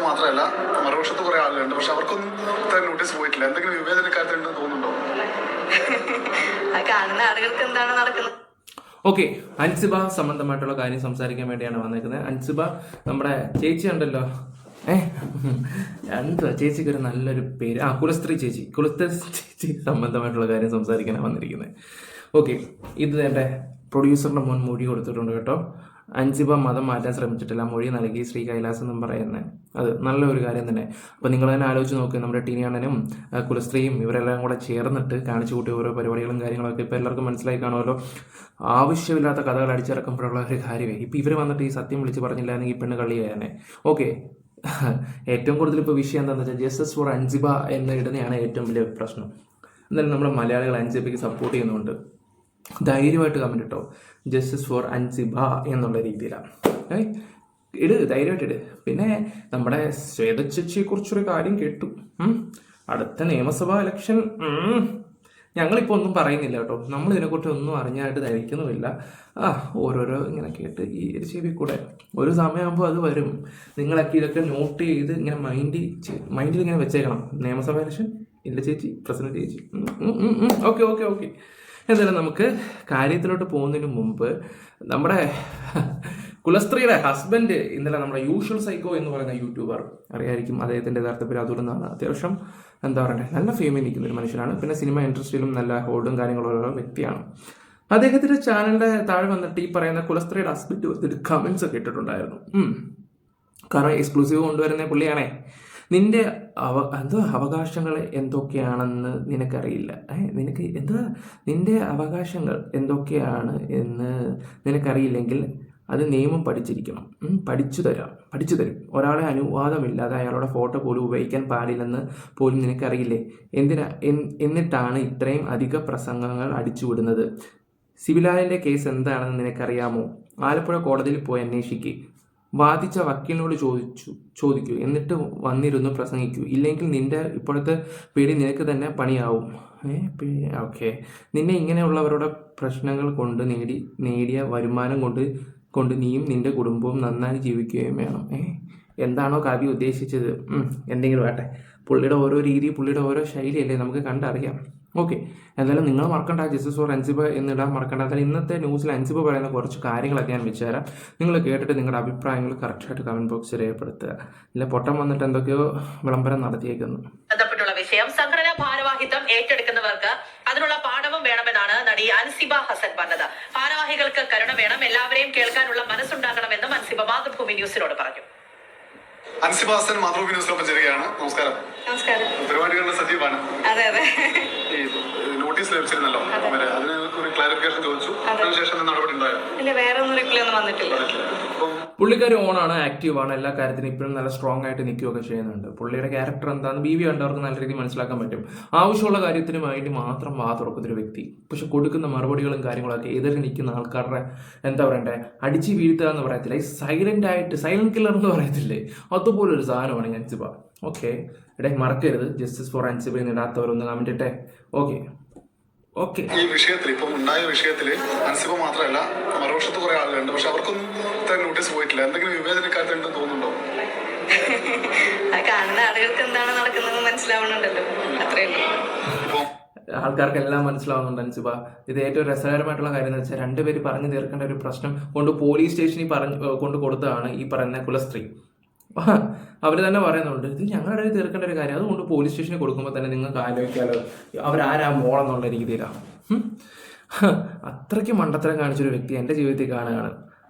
മാത്രമല്ല മറുപക്ഷത്ത് കുറെ ആളുകളുണ്ട്, പക്ഷെ അവർക്കൊന്നും ഇത്ര നോട്ടീസ് പോയിട്ടില്ല. എന്തെങ്കിലും വിവേചന കാര്യത്തിലുണ്ടെന്ന് തോന്നുന്നുണ്ടോ? കാണുന്ന ആളുകൾക്ക് എന്താണ് നടക്കുന്നത്? ഓക്കെ, അൻസിബ സംബന്ധമായിട്ടുള്ള കാര്യം സംസാരിക്കാൻ വേണ്ടിയാണ് വന്നിരിക്കുന്നത്. അൻസിബ നമ്മുടെ ചേച്ചി ഉണ്ടല്ലോ, എന്താ ചേച്ചിക്ക് ഒരു നല്ലൊരു പേര്, കുലസ്ത്രീ ചേച്ചി സംബന്ധമായിട്ടുള്ള കാര്യം സംസാരിക്കാനാണ് വന്നിരിക്കുന്നത്. ഓക്കെ, ഇത് എൻ്റെ പ്രൊഡ്യൂസറിൻ്റെ മോൻ മൊഴി കൊടുത്തിട്ടുണ്ട് കേട്ടോ. അൻസിബ മതം മാറ്റാൻ ശ്രമിച്ചിട്ടില്ല, മൊഴി നൽകി ശ്രീ കൈലാസ് എന്നും പറയുന്നത്. അത് നല്ലൊരു കാര്യം തന്നെ. അപ്പോൾ നിങ്ങൾ തന്നെ ആലോചിച്ച് നോക്കുക, നമ്മുടെ ടീനിയാണനും കുലസ്ത്രീയും ഇവരെല്ലാം കൂടെ ചേർന്നിട്ട് കാണിച്ചു കൂട്ടിയ ഓരോ പരിപാടികളും കാര്യങ്ങളൊക്കെ ഇപ്പോൾ എല്ലാവർക്കും മനസ്സിലായി കാണുമല്ലോ. ആവശ്യമില്ലാത്ത കഥകൾ അടിച്ചിറക്കുമ്പോഴുള്ള ഒരു കാര്യമേ. ഇപ്പോൾ ഇവർ വന്നിട്ട് ഈ സത്യം വിളിച്ച് പറഞ്ഞില്ലായിരുന്നെങ്കിൽ ഈ പെണ്ണ് കളിയായിരുന്നേ. ഓക്കെ, ഏറ്റവും കൂടുതൽ ഇപ്പോൾ വിഷയം എന്താണെന്ന് വെച്ചാൽ ജസ്റ്റിസ് ഫോർ അൻസിബ എന്ന് ഇടുന്നതാണ് ഏറ്റവും വലിയ പ്രശ്നം. എന്തായാലും നമ്മുടെ മലയാളികൾ അൻസിബയ്ക്ക് സപ്പോർട്ട് ചെയ്യുന്നുണ്ട്. ധൈര്യമായിട്ട് കമൻറ്റ് ഇട്ടോ, ജസ്റ്റിസ് ഫോർ അൻസിബ എന്നുള്ള രീതിയിലാണ്. ധൈര്യമായിട്ട് ഇട്. പിന്നെ നമ്മുടെ ശ്വേത ചേച്ചിയെക്കുറിച്ചൊരു കാര്യം കേട്ടു. അടുത്ത നിയമസഭാ ഇലക്ഷൻ ഞങ്ങളിപ്പോൾ ഒന്നും പറയുന്നില്ല കേട്ടോ, നമ്മൾ ഇതിനെക്കുറിച്ച് ഒന്നും അറിഞ്ഞായിട്ട് ധരിക്കുന്നുമില്ല. ഓരോരോ ഇങ്ങനെ കേട്ട് ഈ ഒരു ചെവി കൂടെ ഒരു സമയമാകുമ്പോൾ അത് വരും. നിങ്ങളൊക്കെ ഇതൊക്കെ നോട്ട് ചെയ്ത് ഇങ്ങനെ മൈൻഡിൽ ഇങ്ങനെ വെച്ചേക്കണം. നിയമസഭാ ഇലക്ഷൻ ഇല്ല ചേച്ചി, പ്രസിഡന്റ് ചേച്ചി. ഓക്കെ. എന്തായാലും നമുക്ക് കാര്യത്തിലോട്ട് പോകുന്നതിന് മുമ്പ് നമ്മുടെ കുലസ്ത്രീയുടെ ഹസ്ബൻഡ് ഇന്നലെ നമ്മുടെ യൂഷ്വൽ സൈക്കോ എന്ന് പറയുന്ന യൂട്യൂബർ, അറിയായിരിക്കും അദ്ദേഹത്തിൻ്റെ യഥാർത്ഥ പേര് അതുകൊണ്ടാണ്. അത്യാവശ്യം എന്താ പറയുക, നല്ല ഫെയിമിൽ നിൽക്കുന്ന ഒരു മനുഷ്യനാണ്. പിന്നെ സിനിമ ഇൻഡസ്ട്രിയിലും നല്ല ഹോൾഡും കാര്യങ്ങളുള്ള വ്യക്തിയാണ്. അദ്ദേഹത്തിൻ്റെ ചാനലിൻ്റെ താഴെ വന്നിട്ട് ഈ പറയുന്ന കുലസ്ത്രീയുടെ ഹസ്ബൻഡ് വന്നിട്ട് കമൻസ് ഒക്കെ ഇട്ടിട്ടുണ്ടായിരുന്നു. കാരണം എക്സ്ക്ലൂസീവ് കൊണ്ടുവരുന്ന പുള്ളിയാണേ. നിന്റെ അവകാശങ്ങൾ എന്തൊക്കെയാണെന്ന് നിനക്കറിയില്ല. നിന്റെ അവകാശങ്ങൾ എന്തൊക്കെയാണ് എന്ന് നിനക്കറിയില്ലെങ്കിൽ അത് നിയമം പഠിച്ചിരിക്കണം. പഠിച്ചു തരും. ഒരാളെ അനുവാദമില്ലാതെ അയാളുടെ ഫോട്ടോ പോലും ഉപയോഗിക്കാൻ പാടില്ലെന്ന് പോലും നിനക്കറിയില്ലേ? എന്നിട്ടാണ് ഇത്രയും അധിക പ്രസംഗങ്ങൾ അടിച്ചുവിടുന്നത്. സിബിലാലിൻ്റെ കേസ് എന്താണെന്ന് നിനക്കറിയാമോ? ആലപ്പുഴ കോടതിയിൽ പോയി അന്വേഷിക്കുക. വാദിച്ച വക്കീലിനോട് ചോദിക്കൂ, എന്നിട്ട് വന്നിരുന്നു പ്രസംഗിക്കൂ. ഇല്ലെങ്കിൽ നിന്റെ ഇപ്പോഴത്തെ പേടി നിനക്ക് തന്നെ പണിയാവും. ഓക്കെ, നിന്നെ ഇങ്ങനെയുള്ളവരുടെ പ്രശ്നങ്ങൾ കൊണ്ട് നേടിയ വരുമാനം കൊണ്ട് നീയും നിന്റെ കുടുംബവും നന്നായി ജീവിക്കുകയും വേണം. എന്താണോ കവി ഉദ്ദേശിച്ചത്, എന്തെങ്കിലും വേട്ടെ. പുള്ളിയുടെ ഓരോ രീതി, പുള്ളിയുടെ ഓരോ ശൈലിയല്ലേ നമുക്ക് കണ്ടറിയാം. ഓക്കെ, എന്തായാലും നിങ്ങൾ മറക്കണ്ട, ജസ്റ്റിസ് ഫോർ അൻസിബ എന്നിടാൻ മറക്കണ്ട. എന്തായാലും ഇന്നത്തെ ന്യൂസിൽ അൻസിബ പറയുന്ന കുറച്ച് കാര്യങ്ങളൊക്കെ ഞാൻ വെച്ചുതരാം. നിങ്ങൾ കേട്ടിട്ട് നിങ്ങളുടെ അഭിപ്രായങ്ങൾ കറക്റ്റായിട്ട് കമന്റ് ബോക്സിൽ രേഖപ്പെടുത്തുക. ഇല്ല പൊട്ടം വന്നിട്ട് എന്തൊക്കെയോ വിളംബരം നടത്തിയേക്കുന്നു. ബന്ധപ്പെട്ടുള്ള വിഷയം സംഘടനാ ഭാരവാഹിത്വം ഏറ്റെടുക്കുന്നവർക്ക് അതിനുള്ള പാഠവും വേണമെന്നാണ് നടി അൻസിബ ഹസൻ പറഞ്ഞത്. ഭാരവാഹികൾക്ക് കരുണ വേണം, എല്ലാവരെയും കേൾക്കാനുള്ള മനസ്സുണ്ടാകണമെന്നും അൻസിബ മാതൃഭൂമി ന്യൂസിനോട് പറഞ്ഞു. അൻസിബ ഹസൻ മാതൃഭൂമി ന്യൂസിനൊപ്പം ചേരുകയാണ്. നമസ്കാരം. പരിപാടികളുടെ സജീവമാണ്. നോട്ടീസ് ലഭിച്ചിരുന്നല്ലോ, അതിന് ഒരു ക്ലാരിഫിക്കേഷൻ ചോദിച്ചു. അതിനുശേഷം നടപടി ഉണ്ടായോ? ഇല്ല, വേറെ ഒന്നും റിപ്ലൈ ഒന്നും വന്നിട്ടില്ല. പുള്ളിക്കാരി ഓണാണ്, ആക്റ്റീവാണ്, എല്ലാ കാര്യത്തിനും ഇപ്പോഴും നല്ല സ്ട്രോങ് ആയിട്ട് നിൽക്കുകയൊക്കെ ചെയ്യുന്നുണ്ട്. പുള്ളിയുടെ ക്യാരക്ടർ എന്താണെന്ന് ബി കണ്ടവർക്ക് നല്ല രീതിയിൽ മനസ്സിലാക്കാൻ പറ്റും. ആവശ്യമുള്ള കാര്യത്തിന് വേണ്ടി മാത്രം തുറക്കുന്നൊരു വ്യക്തി. പക്ഷെ കൊടുക്കുന്ന മറുപടികളും കാര്യങ്ങളൊക്കെ എതിരെ നിൽക്കുന്ന ആൾക്കാരുടെ എന്താ പറയണ്ടേ, അടിച്ച് വീഴ്ത്തുക എന്ന് പറയത്തില്ല, സൈലന്റ് കില്ലർ എന്ന് പറയത്തില്ലേ, അതുപോലൊരു സാധനമാണ് അൻസിബ. ഓക്കെ, മറക്കരുത്, ജസ്റ്റിസ് ഫോർ അൻസിബ എന്നിടാത്തവരൊന്ന് കമന്റ് ഇട്ടേ. ഓക്കെ, ഈ വിഷയത്തിൽ ഇപ്പം ഉണ്ടായ വിഷയത്തിൽ അൻസിബ മാത്രമല്ല മറുപക്ഷത്ത് കുറെ ആളുകളുണ്ട്, പക്ഷെ അവർക്കൊന്നും ഇത്ര നോട്ടീസ് പോയിട്ടില്ല. എന്തെങ്കിലും വിവേചന കാര്യത്തിലുണ്ടെന്ന് തോന്നുന്നുണ്ടോ? കാണുന്ന ആളുകൾക്ക് എന്താണ് നടക്കുന്നത് മനസ്സിലാവണുണ്ടല്ലോ, അത്രയുള്ളൂ. ആൾക്കാർക്കെല്ലാം മനസ്സിലാവുന്നുണ്ട് അൻസിബ. ഇത് ഏറ്റവും രസകരമായിട്ടുള്ള കാര്യം എന്ന് വെച്ചാൽ രണ്ടുപേര് പറഞ്ഞു തീർക്കേണ്ട ഒരു പ്രശ്നം കൊണ്ട് പോലീസ് സ്റ്റേഷനിൽ കൊണ്ട് കൊടുത്തതാണ് ഈ പറയുന്ന കുലസ്ത്രീ. അവർ തന്നെ പറയുന്നുണ്ട്, ഇത് ഞങ്ങളുടെ ഇടയിൽ തീർക്കേണ്ട ഒരു കാര്യം, അതുകൊണ്ട് പോലീസ് സ്റ്റേഷനിൽ കൊടുക്കുമ്പോൾ തന്നെ നിങ്ങൾക്ക് ആലോചിക്കാമല്ലോ അവരാരാ മോളെന്നുള്ള രീതിയിലാണ്. അത്രയ്ക്ക് മണ്ടത്തരം കാണിച്ചൊരു വ്യക്തി എൻ്റെ ജീവിതത്തിൽ കാണുകയാണ്.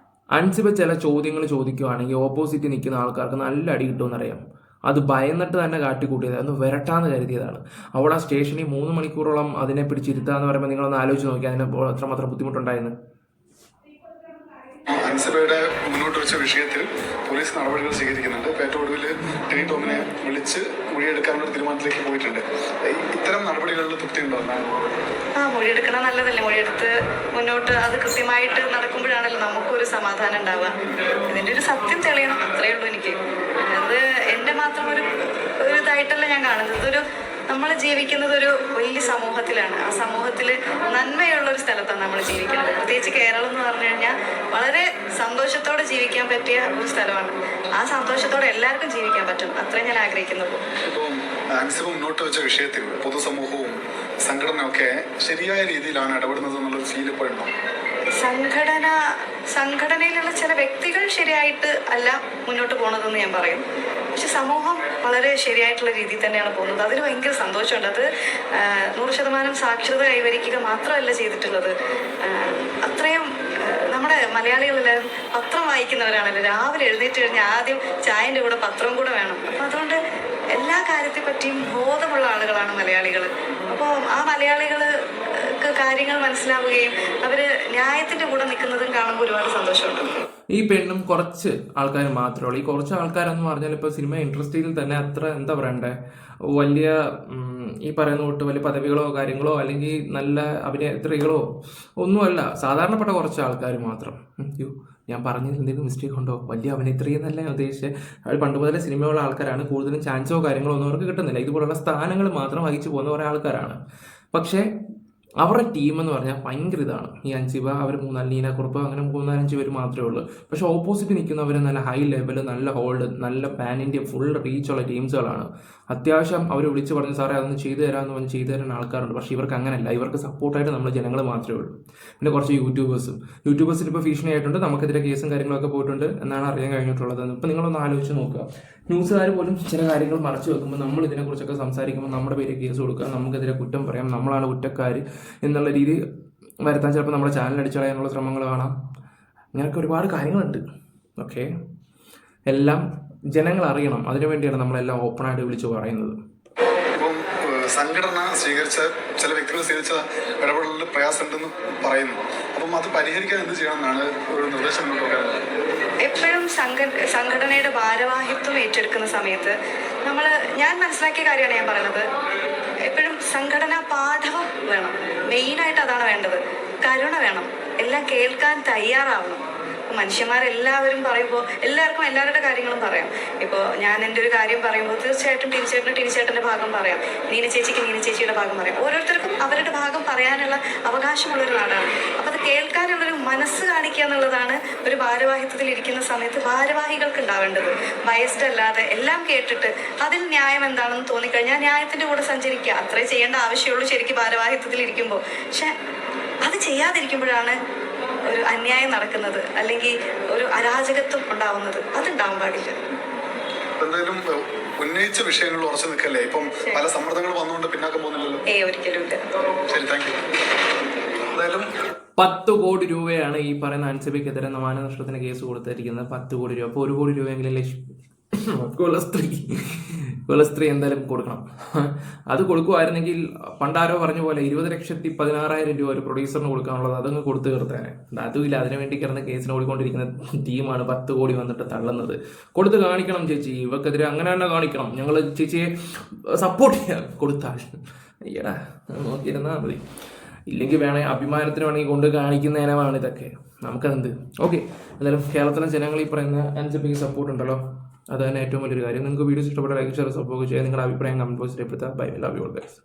അൻസിബ ചില ചോദ്യങ്ങൾ ചോദിക്കുകയാണെങ്കിൽ ഓപ്പോസിറ്റ് നിൽക്കുന്ന ആൾക്കാർക്ക് നല്ല അടി കിട്ടുമെന്നറിയാം. അത് ഭയന്നിട്ട് തന്നെ കാട്ടിക്കൂട്ടിയത്, അന്ന് വരട്ടാന്ന് കരുതിയതാണ്. അവിടെ ആ സ്റ്റേഷനിൽ 3 മണിക്കൂറോളം അതിനെ പിടിച്ചിരുത്താന്ന് പറയുമ്പോൾ നിങ്ങളൊന്ന് ആലോചിച്ച് നോക്കി അതിനെ എത്രമാത്രം ബുദ്ധിമുട്ടുണ്ടായിരുന്നു. അൻസിബയുടെ മുന്നോട്ട് വെച്ച വിഷയത്തിൽ പോലീസ് നടപടികൾ സ്വീകരിക്കുന്നുണ്ട്. ഏറ്റവും ഒടുവിൽ ടെനി ടോമിനെ വിളിച്ച് മൊഴിയെടുക്കാനുള്ള തീരുമാനത്തിലേക്ക് പോയിട്ടുണ്ട്. ഇത്തരം നടപടികളിൽ തൃപ്തി ഉണ്ടോ? മൊഴിയെടുക്കണം നല്ലതല്ലേ, മൊഴിയെടുത്ത് മുന്നോട്ട് അത് കൃത്യമായിട്ട് നടക്കുമ്പോഴാണല്ലോ നമുക്കൊരു സമാധാനം ഉണ്ടാവുക. ഇതിൻ്റെ ഒരു സത്യം തെളിയണം, അത്രയേ ഉള്ളൂ എനിക്ക്. അത് എൻ്റെ മാത്രം ഒരു ഇതായിട്ടല്ല ഞാൻ കാണുന്നത്. ഇതൊരു നമ്മൾ ജീവിക്കുന്നത് ഒരു വലിയ സമൂഹത്തിലാണ്. ആ സമൂഹത്തിൽ നന്മയുള്ള ഒരു സ്ഥലത്താണ് നമ്മൾ ജീവിക്കുന്നത്. പ്രത്യേകിച്ച് കേരളം എന്ന് പറഞ്ഞു കഴിഞ്ഞാൽ വളരെ സന്തോഷത്തോടെ ജീവിക്കാൻ പറ്റിയ ഒരു സ്ഥലമാണ്. ആ സന്തോഷത്തോടെ എല്ലാവർക്കും ജീവിക്കാൻ പറ്റും. അത്രേ ഞാൻ ആഗ്രഹിക്കുന്നുള്ളൂ. ഇപ്പം അൻസിബ മുന്നോട്ട് വെച്ച വിഷയത്തിൽ പൊതുസമൂഹവും സംഘടനയൊക്കെ ശരിയായ രീതിയിലാണ് ഇടപെടുന്നത് എന്നുള്ളൊരു ഫീൽ ഇപ്പോഴുണ്ടോ? സംഘടനയിലുള്ള ചില വ്യക്തികൾ ശരിയായിട്ട് അല്ല മുന്നോട്ട് പോണതെന്ന് ഞാൻ പറയും. പക്ഷെ സമൂഹം വളരെ ശരിയായിട്ടുള്ള രീതിയിൽ തന്നെയാണ് പോകുന്നത്. അതിൽ ഭയങ്കര സന്തോഷമുണ്ട്. അത് 100% സാക്ഷരത കൈവരിക്കുക മാത്രമല്ല ചെയ്തിട്ടുള്ളത്. അത്രയും നമ്മുടെ മലയാളികളെല്ലാവരും പത്രം വായിക്കുന്നവരാണല്ലോ. രാവിലെ എഴുന്നേറ്റ് കഴിഞ്ഞാൽ ആദ്യം ചായൻ്റെ കൂടെ പത്രവും കൂടെ വേണം. അപ്പം അതുകൊണ്ട് എല്ലാ കാര്യത്തെ പറ്റിയും ബോധമുള്ള ആളുകളാണ് മലയാളികൾ. അപ്പോൾ ആ മലയാളികൾക്ക് കാര്യങ്ങൾ മനസ്സിലാവുകയും അവർ ന്യായത്തിൻ്റെ കൂടെ നിൽക്കുന്നതും കാണുമ്പോൾ ഒരുപാട് സന്തോഷമുണ്ട്. ഈ പെണ്ണും കുറച്ച് ആൾക്കാർ മാത്രമേ ഉള്ളൂ. ഈ കുറച്ച് ആൾക്കാരെന്ന് പറഞ്ഞാൽ ഇപ്പോൾ സിനിമ ഇൻഡസ്ട്രിയിൽ തന്നെ അത്ര എന്താ പറയണ്ടേ, വലിയ ഈ പറയുന്ന തൊട്ട് വലിയ പദവികളോ കാര്യങ്ങളോ അല്ലെങ്കിൽ നല്ല അഭിനേത്രികളോ ഒന്നുമല്ല, സാധാരണപ്പെട്ട കുറച്ച് ആൾക്കാർ മാത്രം. ഞാൻ പറഞ്ഞതിൽ എന്തെങ്കിലും മിസ്റ്റേക്ക് ഉണ്ടോ? വലിയ അഭിനേത്രി എന്നല്ല ഞാൻ ഉദ്ദേശിച്ചത്. അവർ പണ്ട് മുതലേ സിനിമയുള്ള ആൾക്കാരാണ്. കൂടുതലും ചാൻസോ കാര്യങ്ങളോ ഒന്നും അവർക്ക് കിട്ടുന്നില്ല. ഇതുപോലുള്ള സ്ഥാനങ്ങൾ മാത്രം വഹിച്ചു പോകുന്ന കുറേ ആൾക്കാരാണ്. പക്ഷേ അവരുടെ ടീം എന്ന് പറഞ്ഞാൽ ഭയങ്കര ഇതാണ്. ഈ അൻസിബ, അവർ നീനക്കുറുപ്പ്, അങ്ങനെ 3-4 പേര് മാത്രമേ ഉള്ളൂ. പക്ഷെ ഓപ്പോസിറ്റ് നിൽക്കുന്നവർ നല്ല ഹൈ ലെവൽ, നല്ല ഹോൾഡ്, നല്ല പാൻ ഇന്ത്യ ഫുൾ റീച്ചുള്ള ടീംസുകളാണ്. അത്യാവശ്യം അവർ വിളിച്ച് പറഞ്ഞു സാറേ അതൊന്ന് ചെയ്തു തരാമെന്ന് പറഞ്ഞ് ചെയ്തു തരാൻ ആൾക്കാരുണ്ട്. പക്ഷേ ഇവർക്ക് അങ്ങനെയല്ല. ഇവർക്ക് സപ്പോർട്ടായിട്ട് നമ്മൾ ജനങ്ങൾ മാത്രമേ ഉള്ളൂ. പിന്നെ കുറച്ച് യൂട്യൂബേഴ്സിന് ഇപ്പോൾ ഭീഷണി ആയിട്ടുണ്ട്. നമുക്കെതിരെ കേസും കാര്യങ്ങളൊക്കെ പോയിട്ടുണ്ട് എന്നാണ് അറിയാൻ കഴിഞ്ഞിട്ടുള്ളത്. ഇപ്പം നിങ്ങളൊന്ന് ആലോചിച്ച് നോക്കുക. ന്യൂസുകാർ പോലും ചില കാര്യങ്ങൾ മറച്ചു വെക്കുമ്പോൾ നമ്മൾ ഇതിനെക്കുറിച്ചൊക്കെ സംസാരിക്കുമ്പോൾ നമ്മുടെ പേര് കേസ് കൊടുക്കുക, നമുക്കെതിരെ കുറ്റം പറയാം, നമ്മളാണ് കുറ്റക്കാർ എന്നുള്ള രീതി വരുത്താൻ ചിലപ്പോൾ നമ്മുടെ ചാനൽ അടിച്ചളയാനുള്ള ശ്രമങ്ങൾ കാണാം. ഇങ്ങനെയൊക്കെ ഒരുപാട് കാര്യങ്ങളുണ്ട്. ഓക്കെ, എല്ലാം ജനങ്ങൾ അറിയണം. അതിനുവേണ്ടിയാണ് നമ്മളെല്ലാം ഓപ്പണായിട്ട് വിളിച്ച് പറയുന്നത്. ഇപ്പം സംഘടന സ്വീകരിച്ച ചില വ്യക്തികൾ സ്വീകരിച്ച ഇടപെടലിൽ പ്രയാസമുണ്ടെന്ന് പറയുന്നു. അപ്പം അത് പരിഹരിക്കാൻ എന്ത് ചെയ്യണമെന്നാണ് ഒരു നിർദ്ദേശം കൊണ്ടുവരുന്നത്? എപ്പോഴും സംഘടനയുടെ ഭാരവാഹിത്വം ഏറ്റെടുക്കുന്ന സമയത്ത് ഞാൻ മനസ്സിലാക്കിയ കാര്യമാണ് ഞാൻ പറയുന്നത്. എപ്പോഴും സംഘടനാ പാഠവും വേണം. മെയിനായിട്ട് അതാണ് വേണ്ടത്. കരുണ വേണം. എല്ലാം കേൾക്കാൻ തയ്യാറാവണം. മനുഷ്യന്മാരെല്ലാവരും പറയുമ്പോൾ എല്ലാവർക്കും എല്ലാവരുടെ കാര്യങ്ങളും പറയാം. ഇപ്പോൾ ഞാൻ എൻ്റെ ഒരു കാര്യം പറയുമ്പോൾ തീർച്ചയായിട്ടും ടിനിച്ചേട്ടൻ്റെ ഭാഗം പറയാം, നീന ചേച്ചിയുടെ ഭാഗം പറയാം. ഓരോരുത്തർക്കും അവരുടെ ഭാഗം പറയാനുള്ള അവകാശമുള്ളൊരു നാടാണ്. അപ്പോൾ അത് കേൾക്കാനുള്ളൊരു മനസ്സ് കാണിക്കുക എന്നുള്ളതാണ് ഒരു ഭാരവാഹിത്വത്തിൽ ഇരിക്കുന്ന സമയത്ത് ഭാരവാഹികൾക്ക് ഉണ്ടാവേണ്ടത്. ബയസ്ഡ് അല്ലാതെ എല്ലാം കേട്ടിട്ട് അതിൽ ന്യായം എന്താണെന്ന് തോന്നിക്കഴിഞ്ഞാൽ ന്യായത്തിൻ്റെ കൂടെ സഞ്ചരിക്കുക. അത്രേ ചെയ്യേണ്ട ആവശ്യമുള്ളൂ ശരിക്കും ഭാരവാഹിത്വത്തിൽ ഇരിക്കുമ്പോൾ. പക്ഷെ അത് ചെയ്യാതിരിക്കുമ്പോഴാണ് ഒരു അന്യായം നടക്കുന്നത്, അല്ലെങ്കിൽ ഒരു അരാജകത്വം ഉണ്ടാവുന്നത്. അതുണ്ടാവാൻ പാടില്ല. എന്തായാലും ഉന്നയിച്ച വിഷയങ്ങളിൽ ഉറച്ചു നിൽക്കല്ലേ? ഇപ്പം പല സമ്മർദ്ദങ്ങൾ വന്നുകൊണ്ട് പിന്നാക്കം പോകുന്നില്ലല്ലോ. ഒരിക്കലും ഇല്ല. ശരി, താങ്ക് യു. എന്തായാലും 10 കോടി രൂപയാണ് ഈ പറയുന്ന അൻസിബയ്ക്കെതിരെ മാനനഷ്ടത്തിന് കേസ് കൊടുത്തിരിക്കുന്നത്. 10 കോടി രൂപ. അപ്പോൾ 1 കോടി രൂപയെങ്കിലും കുലസ്ത്രീ എന്തായാലും കൊടുക്കണം. അത് കൊടുക്കുമായിരുന്നെങ്കിൽ പണ്ടാരോ പറഞ്ഞ പോലെ 20,16,000 രൂപ ഒരു പ്രൊഡ്യൂസറിന് കൊടുക്കാനുള്ളത് അതങ്ങ് കൊടുത്തു തീർത്തേനെ. അതുമില്ല. അതിനുവേണ്ടി കിടന്ന് കേസിന് ഓടിക്കൊണ്ടിരിക്കുന്ന ടീമാണ് 10 കോടി വന്നിട്ട് തള്ളുന്നത്. കൊടുത്ത് കാണിക്കണം ചേച്ചി, ഇവക്കെതിരെ അങ്ങനെ തന്നെ കാണിക്കണം, ഞങ്ങൾ ചേച്ചിയെ സപ്പോർട്ട് ചെയ്യാം കൊടുത്താൽ. അയ്യടാ, നോക്കിയിരുന്നാൽ മതി. ഇല്ലെങ്കിൽ അഭിമാനത്തിന് വേണമെങ്കിൽ കൊണ്ട് കാണിക്കുന്ന ഇനമാണ് ഇതൊക്കെ. നമുക്കതെന്ത്. ഓക്കെ, എന്തായാലും കേരളത്തിലെ ജനങ്ങൾ ഈ പറയുന്ന അൻസിബയ്ക്ക് സപ്പോർട്ട് ഉണ്ടല്ലോ, അത് തന്നെ ഏറ്റവും വലിയൊരു കാര്യം. നിങ്ങൾക്ക് വീഡിയോസ് ഇഷ്ടപ്പെട്ട ലൈക്ക്, ഷെയർ, സപ്പോർട്ട് ചെയ്യുക. നിങ്ങളുടെ അഭിപ്രായം കമന്റ് ബോക്സിൽ രേഖപ്പെടുത്തുക. Bye, love you all guys.